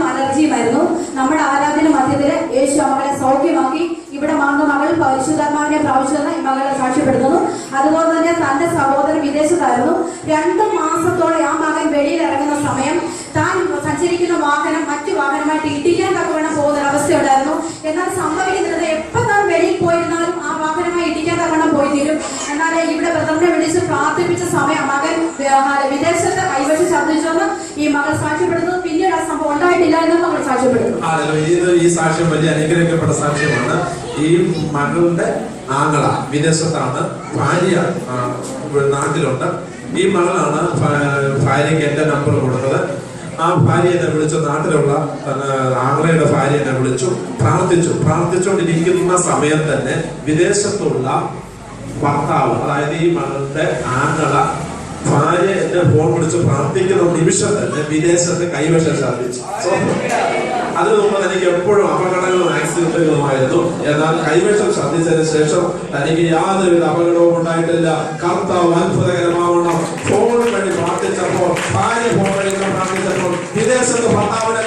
അലർജിയുമായിരുന്നു. നമ്മുടെ ആരാധന മധ്യത്തില് യേശു മകളെ സൗഖ്യമാക്കി ഇവിടെ വന്ന മകൾ പരിശുദ്ധാത്മാവിനെ പ്രാപിച്ചെന്ന് ഈ മകളെ സാക്ഷ്യപ്പെടുത്തുന്നു. അതുപോലെ തന്നെ തന്റെ സഹോദരൻ വിദേശത്തായിരുന്നു. 2 മാസത്തോളം ആ മകൻ വെളിയിൽ ഇറങ്ങുന്ന സമയം താൻ സഞ്ചരിക്കുന്ന വാഹനം മറ്റു വാഹനമായിട്ട് ഇടിക്കാൻ തക്കവണ്ണം പോകുന്ന ഒരവസ്ഥയുണ്ടായിരുന്നു. എന്നാൽ സംഭവിക്കുന്നത് എപ്പോൾ താൻ വെളിയിൽ പോയിരുന്നാലും ആ വാഹനമായി ഇടിക്കാൻ തക്കവണ്ണം പോയി തീരും. എന്നാൽ ഇവിടെ ബ്രദറിനെ വിളിച്ച് പ്രാർത്ഥിപ്പിച്ച സമയം മകൻ വിദേശത്ത് കൈവശം ഛർദ്ദിച്ചെന്ന് ഈ മകൾ സാക്ഷ്യപ്പെടുന്നു. പിന്നീട് ആ സംഭവം ഉണ്ടായിട്ടില്ല എന്നും മകൾ സാക്ഷ്യപ്പെടുന്നു. ഈ സാക്ഷ്യം വലിയ അനുഗ്രഹിക്കപ്പെട്ട സാക്ഷ്യമാണ്. ഈ മകളുടെ ആങ്ങള വിദേശത്താണ്, ഭാര്യ നാട്ടിലുണ്ട്. ഈ മകളാണ് ഭാര്യയ്ക്ക് എന്റെ നമ്പർ കൊടുത്തത്. ആ ഭാര്യ എന്നെ വിളിച്ചു, നാട്ടിലുള്ള ആങ്ങളയുടെ ഭാര്യ എന്നെ വിളിച്ചു, പ്രാർത്ഥിച്ചുകൊണ്ടിരിക്കുന്ന സമയം തന്നെ വിദേശത്തുള്ള ഭർത്താവ്, അതായത് ഈ മകളുടെ ആങ്ങള ഭാര്യ എന്നെ ഫോൺ വിളിച്ച് പ്രാർത്ഥിക്കുന്ന നിമിഷം തന്നെ വിദേശത്ത് കൈവശം സാധിച്ചു. അതിനു മുമ്പ് തനിക്ക് എപ്പോഴും അപകടങ്ങളും ആക്സിഡന്റുകളുമായിരുന്നു. എന്നാൽ കൈവശം ശ്രദ്ധിച്ചതിന് ശേഷം തനിക്ക് യാതൊരുവിധ അപകടവും ഉണ്ടായിട്ടില്ല. കർത്താവ് അത്ഭുതകരമാവണം ഫോൺ വഴി പ്രാർത്ഥിച്ചപ്പോൾ, ഭാര്യ ഫോൺ വഴി പ്രാർത്ഥിച്ചപ്പോൾ വിദേശത്ത് ഭർത്താവിനെ